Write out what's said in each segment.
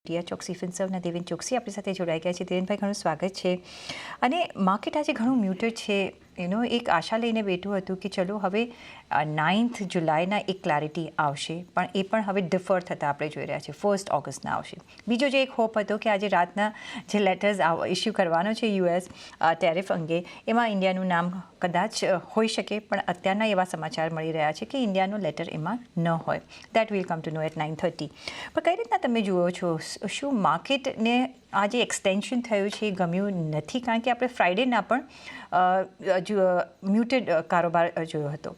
TR Choksi ફિન્સર્વના Deven Choksi આપણી સાથે જોડાઈ ગયા છે. દેવેનભાઈ, ઘણું સ્વાગત છે. અને માર્કેટ આજે ઘણું મ્યુટેડ છે. એક આશા લઈને બેઠું હતું કે ચલો હવે 9th જુલાઈના એક ક્લેરિટી આવશે, પણ એ પણ હવે ડિફર થતાં આપણે જોઈ રહ્યા છીએ 1st ઓગસ્ટના આવશે. બીજો જે એક હોપ હતો કે આજે રાતના જે લેટર્સ ઇસ્યુ કરવાનો છે યુએસ ટેરિફ અંગે, એમાં ઇન્ડિયાનું નામ કદાચ હોઈ શકે, પણ અત્યારના એવા સમાચાર મળી રહ્યા છે કે ઇન્ડિયાનો લેટર એમાં ન હોય. That will come to know at 9:30. પણ કઈ રીતના તમે જુઓ છો, શું માર્કેટને આ જે એક્સટેન્શન થયું છે એ ગમ્યું નથી? કારણ કે આપણે ફ્રાઇડેના પણ મ્યુટેડ કારોબાર જોયો હતો.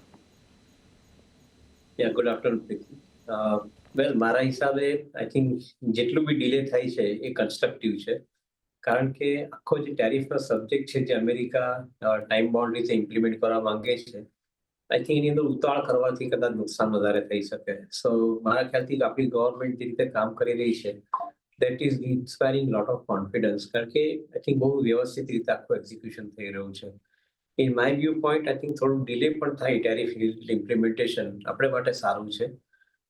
Good afternoon. વેલ, મારા હિસાબે આઈ થિંક જેટલું બી ડિલે થાય છે એ કન્સ્ટ્રક્ટિવ છે, કારણ કે આખો જે ટેરિફનો સબ્જેક્ટ છે જે અમેરિકા ટાઈમ બાઉન્ડ રીતે ઇમ્પ્લિમેન્ટ કરવા માંગે છે, આઈ થિંક એની અંદર ઉતાવળ કરવાથી કદાચ નુકસાન વધારે થઈ શકે. સો મારા ખ્યાલથી આપણી ગવર્મેન્ટ જે રીતે કામ કરી રહી છે, that is inspiring lot of confidence, કારણ કે આઈ થિંક બહુ વ્યવસ્થિત રીતે આખું એક્ઝિક્યુશન થઈ રહ્યું છે. In my view point I think થોડું ડિલે પણ થાય ટેરિફ ઇમ્પ્લિમેન્ટેશન આપણે માટે સારું છે,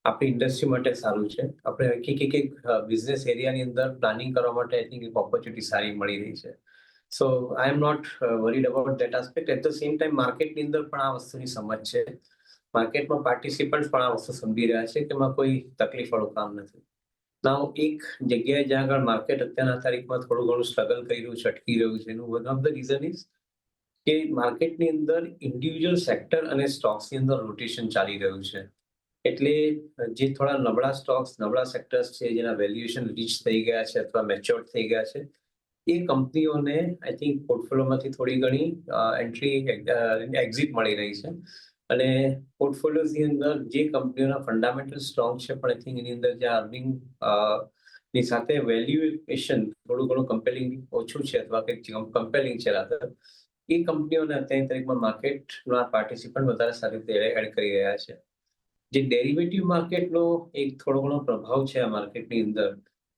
આપણી ઇન્ડસ્ટ્રી માટે સારું છે. આપણે એક બિઝનેસ એરિયાની અંદર પ્લાનિંગ કરવા માટે આઈ થિંક એક ઓપોર્ચ્યુનિટી સારી મળી રહી છે. So I am not worried about that aspect. At the same time માર્કેટની અંદર પણ આ વસ્તુની સમજ છે, માર્કેટમાં પાર્ટિસિપન્ટ પણ આ વસ્તુ સમજી રહ્યા છે કે એમાં કોઈ તકલીફવાળું કામ નથી. નાઉ એક જગ્યાએ જ્યાં આગળ માર્કેટ અત્યારના તારીખમાં થોડું ઘણું સ્ટ્રગલ કરી રહ્યું છે, અટકી રહ્યું છે, એનું one of the reason is કે માર્કેટની અંદર ઇન્ડિવિજ્યુઅલ સેક્ટર અને સ્ટોક્સની અંદર રોટેશન ચાલી રહ્યું છે. એટલે જે થોડા નબળા સ્ટોક્સ, નબળા સેક્ટર્સ છે, જેના વેલ્યુએશન રીચ થઈ ગયા છે અથવા મેચ્યોર્ડ થઈ ગયા છે, એ કંપનીઓને આઈ થિંક પોર્ટફોલિયોમાંથી થોડી ઘણી એન્ટ્રી એક્ઝિટ મળી રહી છે. અને પોર્ટફોલિયોઝની અંદર જે કંપનીઓના ફંડામેન્ટલ સ્ટ્રોંગ છે, પણ આઈ થિંક એની અંદર જે અર્નિંગ ની સાથે વેલ્યુએશન થોડું ઘણું કમ્પેલિંગ ઓછું છે અથવા કંઈક કમ્પેલિંગ છે રાધર, એ કંપનીઓને અત્યારની તારીખમાં માર્કેટના પાર્ટિસિપન્ટ વધારે સારી રીતે એડ કરી રહ્યા છે. જે ડેરિવેટિવ માર્કેટનો એક થોડો ઘણો પ્રભાવ છે આ માર્કેટની અંદર,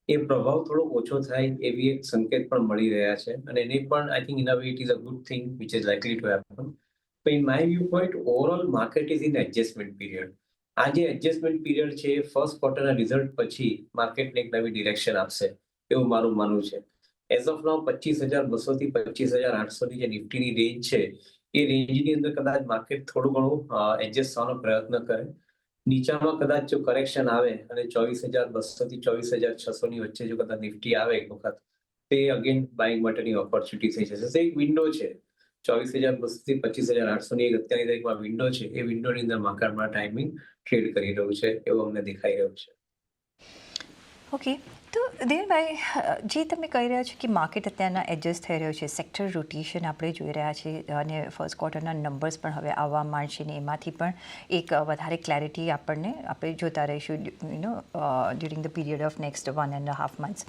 એ પ્રભાવ થોડો ઓછો થાય એવી એક સંકેત પણ મળી રહ્યા છે. અને એને પણ I think in a way it is a good thing which is likely to happen. But in my viewpoint, overall market is in adjustment period. આ જે એડજસ્ટમેન્ટ પીરિયડ છે એ ફર્સ્ટ ક્વાર્ટરના રિઝલ્ટ પછી માર્કેટને એક નવી ડિરેક્શન આપશે એવું મારું માનવું છે. એઝ ઓફ નાઉ 25,200 થી 25,800 ની જે નિફ્ટીની રેન્જ છે, એ રેન્જની અંદર કદાચ માર્કેટ થોડું ઘણું એડજસ્ટ થવાનો પ્રયત્ન કરે. નીચામાં કદાચ જો કરેક્શન આવે અને 24,200 થી 24,600 ની વચ્ચે જો કદાચ નિફ્ટી આવે એક વખત, તે અગેન બાઇંગ માટેની ઓપોર્ચ્યુનિટી થઈ જશે. એક વિન્ડો છે, 24,200 થી 25,800 ની એક અત્યારની તારીખમાં વિન્ડો છે, એ વિન્ડોની અંદર માર્કેટમાં ટાઈમિંગ ટ્રેડ કરી રહ્યું છે એવું અમને દેખાઈ રહ્યું છે. ઓકે, તો દેવભાઈ, જે તમે કહી રહ્યા છો કે માર્કેટ અત્યારના એડજસ્ટ થઈ રહ્યું છે, સેક્ટર રોટેશન આપણે જોઈ રહ્યા છીએ, અને ફર્સ્ટ ક્વાર્ટરના નંબર્સ પણ હવે આવવા માંડશે ને એમાંથી પણ એક વધારે ક્લેરિટી આપણે જોતા રહીશું during the period of next 1.5 months.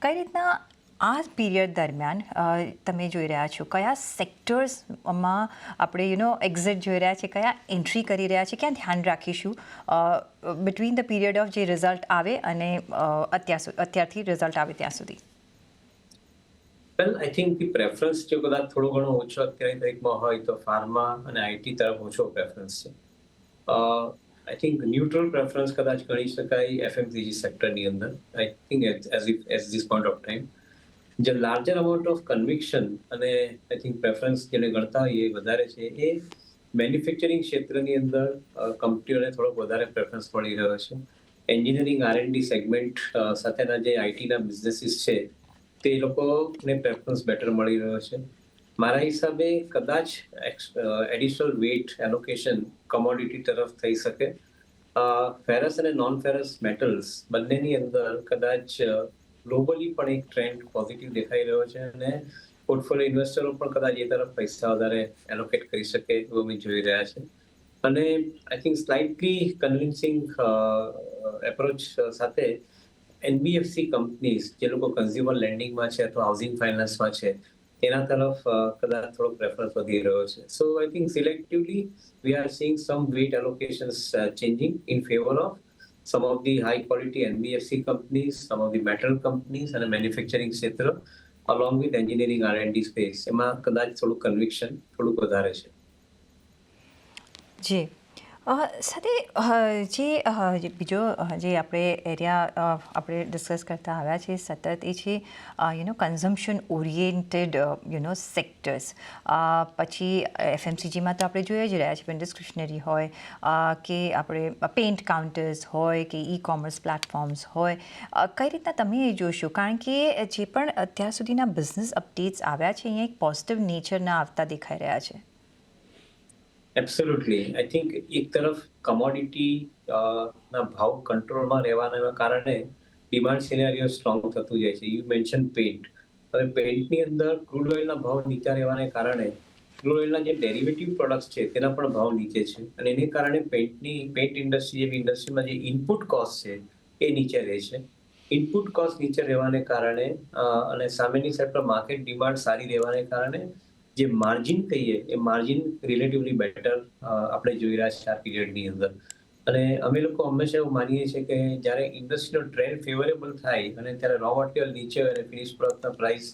કઈ રીતના આ પીરિયડ દરમિયાન તમે જોઈ રહ્યા છો, કયા સેક્ટર્સમાં આપણે એક્ઝિટ જોઈ રહ્યા છે, કયા એન્ટ્રી કરી રહ્યા છે, ક્યાં ધ્યાન રાખીશું બિટવીન ધ પીરિયડ ઓફ જે રિઝલ્ટ આવે અને અત્યારથી રિઝલ્ટ આવે ત્યાં સુધી? વેલ, આઈ થિંક કે પ્રેફરન્સ જો કદાચ થોડો ઘણો ઓછો અત્યારની તારીખમાં હોય તો ફાર્મા અને આઈટી તરફ ઓછો પ્રેફરન્સ છે. આઈ થિંક ન્યુટ્રલ પ્રેફરન્સ કદાચ ગણી શકાય એફએમસીજી સેક્ટરની અંદર. I think as this point of time જે લાર્જર અમાઉન્ટ ઓફ કન્વિક્શન અને આઈ થિંક પ્રેફરન્સ જેને ગણતા હોય એ વધારે છે, એ મેન્યુફેક્ચરિંગ ક્ષેત્રની અંદર કંપનીઓને થોડોક વધારે પ્રેફરન્સ મળી રહ્યો છે. એન્જિનિયરિંગ આરએનડી સેગમેન્ટ સાથેના જે આઈટીના બિઝનેસીસ છે, તે લોકોને પ્રેફરન્સ બેટર મળી રહ્યો છે. મારા હિસાબે કદાચ એડિશનલ વેઇટ એલોકેશન કોમોડિટી તરફ થઈ શકે. ફેરસ અને નોન ફેરસ મેટલ્સ બંનેની અંદર કદાચ ગ્લોબલી પણ એક ટ્રેન્ડ પોઝિટિવ દેખાઈ રહ્યો છે, અને પોર્ટફોલિયો ઇન્વેસ્ટરો પણ કદાચ એ તરફ પૈસા વધારે એલોકેટ કરી શકે એવું અમે જોઈ રહ્યા છે. અને I think slightly convincing approach સાથે એનબીએફસી કંપનીઝ જે લોકો કન્ઝ્યુમર લેન્ડિંગમાં છે અથવા હાઉસિંગ ફાઇનાન્સમાં છે, તેના તરફ કદાચ થોડો પ્રેફરન્સ વધી રહ્યો છે. So I think selectively we are seeing some weight allocations changing in favour of some of the high quality NBFC companies, some of the metal companies and manufacturing ક્ષેત્ર along with engineering R&D space. એમાં કદાચ થોડું conviction થોડુંક વધારે છે. જી, સાથે જે બીજો જે આપણે એરિયા આપણે ડિસ્કસ કરતા આવ્યા છે સતત એ છે કન્ઝમ્પશન ઓરિએન્ટેડ સેક્ટર્સ. પછી એફએમસીજીમાં તો આપણે જોઈ જ રહ્યા છીએ, ડિસ્ક્રિશનરી હોય કે આપણે પેઇન્ટ કાઉન્ટર્સ હોય કે ઈ કોમર્સ પ્લેટફોર્મ્સ હોય. કઈ રીતના તમે એ જોશો? કારણ કે જે પણ અત્યાર સુધીના બિઝનેસ અપડેટ્સ આવ્યા છે અહીંયા એક પોઝિટિવ નેચરના આવતા દેખાઈ રહ્યા છે. એબ્સોલ્યુટલી. આઈ થિંક એક તરફ કમોડિટી ના ભાવ કંટ્રોલમાં રહેવાના કારણે ડિમાન્ડ સિનેરિયો સ્ટ્રોંગ થતું જાય છે. You mention paint. હવે પેઇન્ટની અંદર ક્રૂડ ઓઇલના ભાવ નીચા રહેવાને કારણે ક્રૂડ ઓઇલના જે ડેરિવેટિવ પ્રોડક્ટ્સ છે તેના પણ ભાવ નીચે છે અને એને કારણે પેઇન્ટ ઇન્ડસ્ટ્રી જેવી ઇન્ડસ્ટ્રીમાં જે ઇનપુટ કોસ્ટ છે એ નીચે રહે છે. ઇનપુટ કોસ્ટ નીચે રહેવાને કારણે અને સામેની સાઈડ પર માર્કેટ ડિમાન્ડ સારી રહેવાને કારણે જે માર્જિન કહીએ એ માર્જિન રિલેટિવલી બેટર આપણે જોઈ રહ્યા છીએ આ પીરિયડની અંદર. અને અમે લોકો હંમેશા એવું માનીએ છીએ કે જ્યારે ઇન્ડસ્ટ્રીનો ટ્રેન્ડ ફેવરેબલ થાય અને ત્યારે રો મટીરિયલ નીચે હોય અને ફિનિશ પ્રોડક્ટના પ્રાઇસ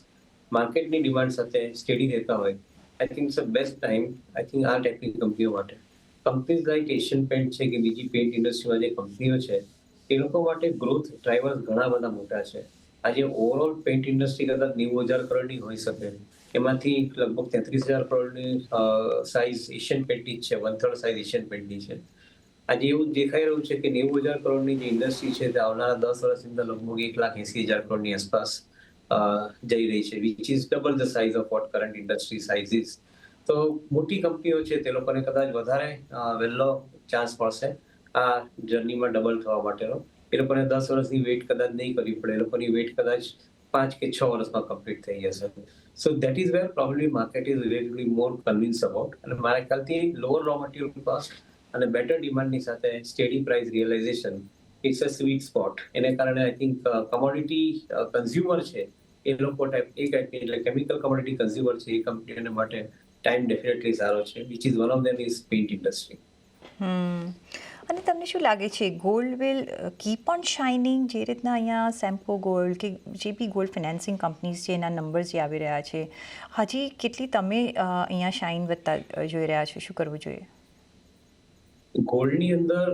માર્કેટની ડિમાન્ડ સાથે સ્ટેડી રહેતા હોય, I think it's a best time I think આ ટાઈપની કંપનીઓ માટે. કંપનીઝ લાઈક એશિયન પેન્ટ છે કે બીજી પેન્ટ ઇન્ડસ્ટ્રીમાં જે કંપનીઓ છે એ લોકો માટે ગ્રોથ ડ્રાઈવર્સ ઘણા બધા મોટા છે. આજે ઓવરઓલ પેન્ટ ઇન્ડસ્ટ્રી કદાચ 90,000 કરોડની હોઈ શકે, એમાંથી લગભગ 33,000 કરોડની સાઇઝ એશિયન પેન્ટની જ છે, 1/3 સાઇઝ એશિયન પેન્ટની છે. આજે એવું દેખાઈ રહ્યું છે કે 90,000 કરોડની જે ઇન્ડસ્ટ્રી છે તે આવનારા 10 વર્ષની અંદર લગભગ 1,80,000 કરોડની આસપાસ જઈ રહી છે, which is double the size of what current industry size is. તો મોટી કંપનીઓ છે તે લોકોને કદાચ વધારે વહેલો ચાન્સ મળશે આ જર્નીમાં ડબલ થવા માટેનો. એ લોકોને 10 વર્ષની વેઇટ કદાચ નહીં કરવી પડે, એ લોકોની વેઇટ કદાચ 5 કે 6 વર્ષમાં કમ્પ્લીટ થઈ જશે. So that is where probably market is relatively more convince about. અને મારા ખ્યાલથી લોઅર રો મટીરિયલ કોસ્ટ અને બેટર ડિમાન્ડની સાથે steady price realization it's a sweet spot. એને કારણે આઈ થિંક કમોડિટી કન્ઝ્યુમર છે એ લોકો ટાઈપની એટલે કેમિકલ કમોડિટી કન્ઝ્યુમર છે એ કંપનીઓને માટે ટાઈમ ડેફિનેટલી સારો છે, which is one of them is paint industry. અને તમને શું લાગે છે gold will keep on shining? જે રીતના અહીંયા સેમ્પો ગોલ્ડ કે જે બી ગોલ્ડ ફિનાન્સિંગ કંપનીઝ છે એના નંબર્સ જે આવી રહ્યા છે, હજી કેટલી તમે અહીંયા શાઇન વધતા જોઈ રહ્યા છો? શું કરવું જોઈએ? ગોલ્ડની અંદર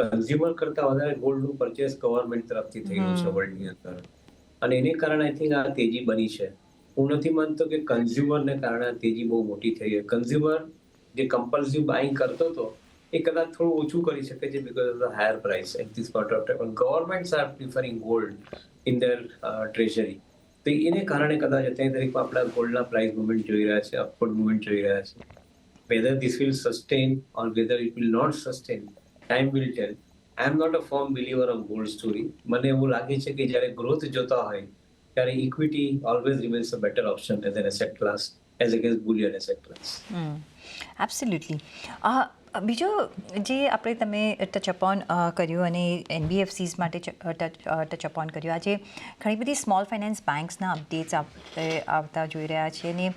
કન્ઝ્યુમર કરતા વધારે ગોલ્ડનું પરચેસ ગવર્મેન્ટ તરફથી થઈ રહ્યું છે વર્લ્ડની અંદર, અને એને કારણે આઈ થિંક આ તેજી બની છે. હું નથી માનતો કે કન્ઝ્યુમરને કારણે આ તેજી બહુ મોટી થઈ છે. કન્ઝ્યુમર જે કમ્પલ્સિવ બાઇંગ કરતો હતો એ કદાચ થોડું ઓછું કરી શકે છે because of the higher price at this point of time. Governments are preferring gold in their treasury. તો એને કારણે કદાચ અત્યારની તારીખમાં આપણા ગોલ્ડના પ્રાઇસ મુવમેન્ટ જોઈ રહ્યા છે, અપવર્ડ મુવમેન્ટ જોઈ રહ્યા છે. whether this will sustain or whether it will not sustain, time will tell. I am not a firm believer of gold story. મને એવું લાગે છે કે જ્યારે ગ્રોથ જોતા હોય ત્યારે equity always remains a better option as an asset class as against bullion asset class. Absolutely. બીજો જે આપણે તમે ટચ અપોન કર્યું અને એનબીએફસીઝ માટે ટચ અપોન કર્યું, આજે ઘણી બધી સ્મોલ ફાઇનાન્સ બેંક્સના અપડેટ્સ આવતા જોઈ રહ્યા છીએ અને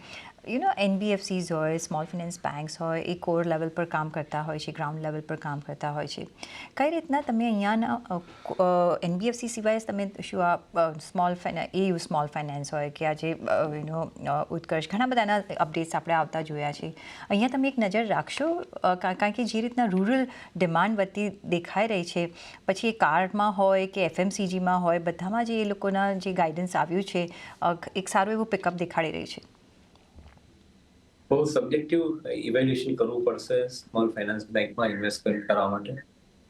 એનબીએફસીઝ હોય, સ્મોલ ફાઇનાન્સ બેંક્સ હોય, એ કોર લેવલ પર કામ કરતા હોય છે, ગ્રાઉન્ડ લેવલ પર કામ કરતા હોય છે. કઈ રીતના તમે અહીંયાના એનબીએફસી સિવાય તમે શું આ સ્મોલ ફાઇનાન્સ હોય કે આજે ઉત્કર્ષ, ઘણા બધાના અપડેટ્સ આપણે આવતા જોયા છે, અહીંયા તમે એક નજર રાખશો? કારણ કે જે રીતના રૂરલ ડિમાન્ડ વધતી દેખાઈ રહી છે, પછી એ કાર્ડમાં હોય કે એફએમસીજીમાં હોય, બધામાં જે એ લોકોના જે ગાઈડન્સ આવ્યું છે એક સારું એવું પિકઅપ દેખાડી રહી છે. બહુ સબ્જેક્ટિવ ઇવેલ્યુએશન કરવું પડશે સ્મોલ ફાઇનાન્સ બેંકમાં ઇન્વેસ્ટમેન્ટ કરવા માટે,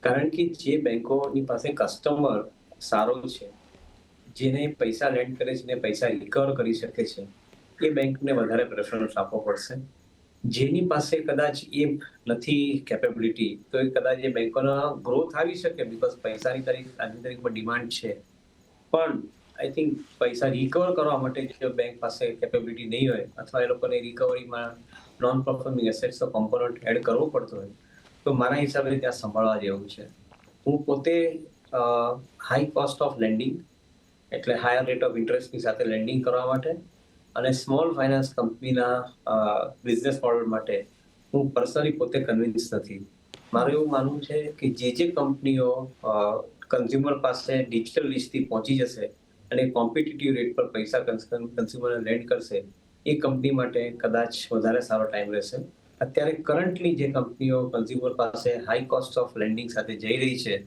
કારણ કે જે બેંકોની પાસે કસ્ટમર સારો છે, જેને પૈસા લેન્ડ કરે છે ને પૈસા રિકવર કરી શકે છે, એ બેંકને વધારે પ્રેફરન્સ આપવો પડશે. જેની પાસે કદાચ એ નથી કેપેબિલિટી, તો એ કદાચ એ બેંકોનો ગ્રોથ આવી શકે બીકોઝ પૈસાની આજની તારીખમાં ડિમાન્ડ છે, પણ આઈ થિંક પૈસા રિકવર કરવા માટે જો બેંક પાસે કેપેબિલિટી નહીં હોય અથવા એ લોકોને રિકવરીમાં નોન પરફોર્મિંગ એસેટ્સનો કોમ્પોનન્ટ એડ કરવો પડતો હોય, તો મારા હિસાબે ત્યાં સંભાળવા જેવું છે. હું પોતે હાઈ કોસ્ટ ઓફ લેન્ડિંગ એટલે હાયર રેટ ઓફ ઇન્ટરેસ્ટની સાથે લેન્ડિંગ કરવા માટે અને સ્મોલ ફાઇનાન્સ કંપનીના બિઝનેસ મોડલ માટે હું પર્સનલી પોતે કન્વિન્સ નથી. મારું એવું માનવું છે કે જે કંપનીઓ કન્ઝ્યુમર પાસે ડિજિટલ લિસ્ટથી પહોંચી જશે અને કોમ્પિટિટિવ રેટ પર પૈસા કન્ઝ્યુમરને લેન્ડ કરશે, એ કંપની માટે કદાચ વધારે સારો ટાઈમ રહેશે. અત્યારે કરન્ટલી જે કંપનીઓ કન્ઝ્યુમર પાસે હાઈ કોસ્ટ ઓફ લેન્ડિંગ સાથે જઈ રહી છે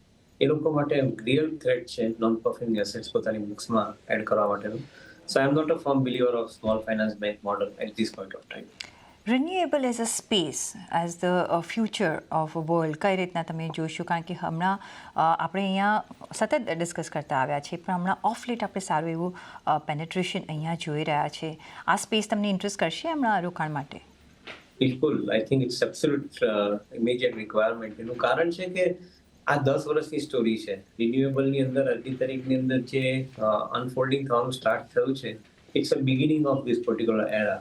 એ લોકો માટે રિયલ થ્રેટ છે નોન પરફોર્મિંગ એસેટ્સ પોતાની બુક્સમાં એડ કરવા માટેનું. So I am not a firm believer of small finance bank model at this point of time. Renewable as a space as the future of world કઈ રીતના તમે જોશો? કારણ કે હમણાં આપણે અહીંયા સતત ડિસ્કસ કરતા આવ્યા છીએ, પણ હમણાં ઓફ લેટ આપણે સારું એવું પેનેટ્રેશન અહીંયા જોઈ રહ્યા છે. આ સ્પેસ તમને ઇન્ટરેસ્ટ કરશે હમણાં રોકાણ માટે? બિલકુલ, I think it's absolute immediate requirement. એનું કારણ છે કે આ 10 વર્ષની સ્ટોરી છે. રિન્યુએબલની અંદર આજની તારીખની અંદર જે અનફોલ્ડિંગ થવાનું સ્ટાર્ટ થયું છે, it's a beginning of this particular era.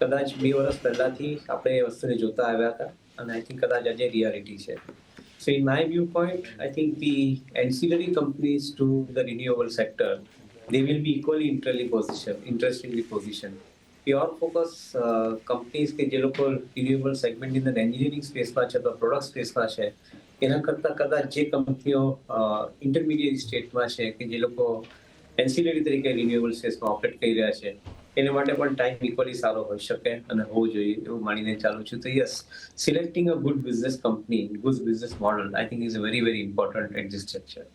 કદાચ 2 વર્ષ પહેલાથી આપણે એ વસ્તુને જોતા આવ્યા હતા અને આઈ થિંક કદાચ આજે રિયાલિટી છે. સો in my view point, I think the ancillary companies to the renewable sector, they will be equally interestingly positioned. Pure focus companies કે જે લોકો રિન્યુએબલ સેગમેન્ટની અંદર એન્જિનિયરિંગ સ્પેસમાં છે અથવા પ્રોડક્ટ સ્પેસમાં છે, એના કરતાં કદાચ જે કંપનીઓ ઇન્ટરમીડિયેટ સ્ટેટમાં છે કે જે લોકો એન્સિલરી તરીકે રિન્યુએબલ સ્પેસમાં ઓપરેટ કરી રહ્યા છે, એને માટે પણ ટાઈમ ઇક્વલી સારો હોઈ શકે અને હોવો જોઈએ એવું માનીને ચાલુ છું. તો yes, selecting a good business company, good business model I think is very very important at this structure.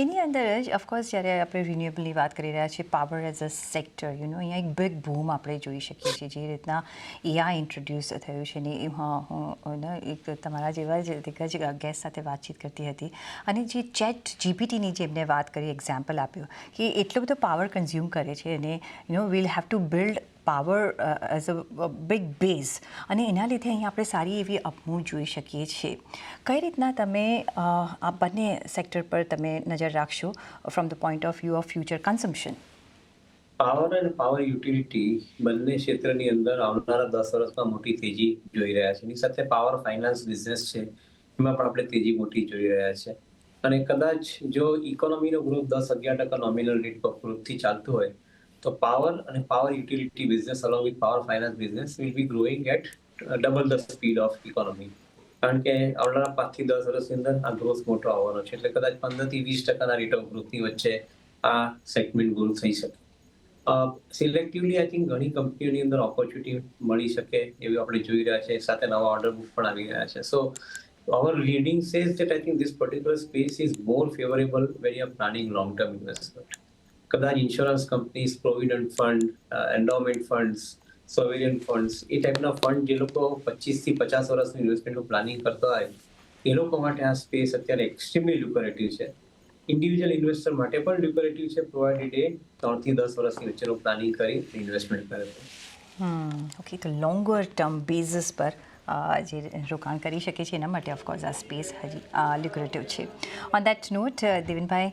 એની અંદર જ ઓફકોર્સ જ્યારે આપણે રિન્યુએબલની વાત કરી રહ્યા છીએ, પાવર એઝ અ સેક્ટર, અહીંયા એક બિગ બૂમ આપણે જોઈ શકીએ છીએ. જે રીતના એઆઈ ઇન્ટ્રોડ્યુસ થયું છે ને હું એક તમારા જેવા જ દિગ્ગજ ગેસ્ટ સાથે વાતચીત કરતી હતી અને જે ચેટ જીપીટીની જે એમને વાત કરી, એક્ઝામ્પલ આપ્યું કે એટલો બધો પાવર કન્ઝ્યુમ કરે છે અને we'll have to build power as a big base, અને એના લીધે અહીં આપણે સારી એવી અપમૂવ જોઈ શકીએ છીએ. કઈ રીતના તમે આ બંને સેક્ટર પર તમે નજર રાખશો from the point of view of future consumption? Power અને પાવર યુટિલિટી બંને ક્ષેત્રની અંદર આવનારા 10 વર્ષમાં મોટી તેજી જોઈ રહ્યા છે. એની સાથે પાવર ફાઇનાન્સ બિઝનેસ છે, એમાં પણ આપણે તેજી મોટી જોઈ રહ્યા છે. અને કદાચ જો ઇકોનોમીનો ગ્રોથ 10-11% નોમિનલ રેટ પર ગ્રોથથી ચાલતું હોય, તો પાવર અને power utility business along with power finance business will be growing eight double the speed of economy. કારણ કે આવનારા 5 થી 10 વર્ષની અંદર આ ગ્રોથ મોટો આવવાનો છે. એટલે કદાચ 15 થી 20% રેટ ઓફ ગ્રોથની વચ્ચે આ સેગમેન્ટ ગ્રો થઈ શકે. સિલેક્ટિવલી આઈ થિંક ઘણી કંપનીઓની અંદર ઓપોર્ચ્યુનિટી મળી શકે એવી આપણે જોઈ રહ્યા છે. સાથે નવા ઓર્ડર બુક પણ આવી રહ્યા છે. સો our reading says that I think this particular space is more favorable when you are planning long-term investment. કદાચ insurance companies, provident fund, endowment funds, sovereign funds, એ ટાઈપના ફંડ જે લોકો 25 થી 50 વર્ષનું ઇન્વેસ્ટમેન્ટનું પ્લાનિંગ કરતા હોય, એ લોકો માટે આ સ્પેસ અત્યારે એક્સ્ટ્રીમલી લ્યુક્રેટિવ છે. ઇન્ડિવિજ્યુઅલ ઇન્વેસ્ટર માટે પણ લ્યુક્રેટિવ છે, પ્રોવાઇડેડ એ 3 થી 10 વર્ષની વચ્ચેનું પ્લાનિંગ કરી ઇન્વેસ્ટમેન્ટ કરે છે. ઓકે, તો લોંગર ટર્મ બેઝિસ પર જે રોકાણ કરી શકે છે એના માટે ઓફકોર્સ આ સ્પેસ હજી લ્યુક્રેટિવ છે. ઓન દેટ નોટ, દેવેનભાઈ,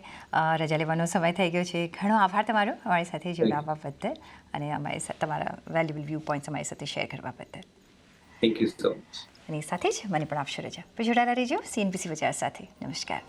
રજા લેવાનો સમય થઈ ગયો છે. ઘણો આભાર તમારો અમારી સાથે જોડાવા બદલ અને તમારા વેલ્યુબલ વ્યૂ પોઈન્ટ્સ અમારી સાથે શેર કરવા બદલ. Thank you so much. અને સાથે જ મને પણ આપશો રજા. જોડાયેલા રહેજો CNBC બજાર સાથે. નમસ્કાર.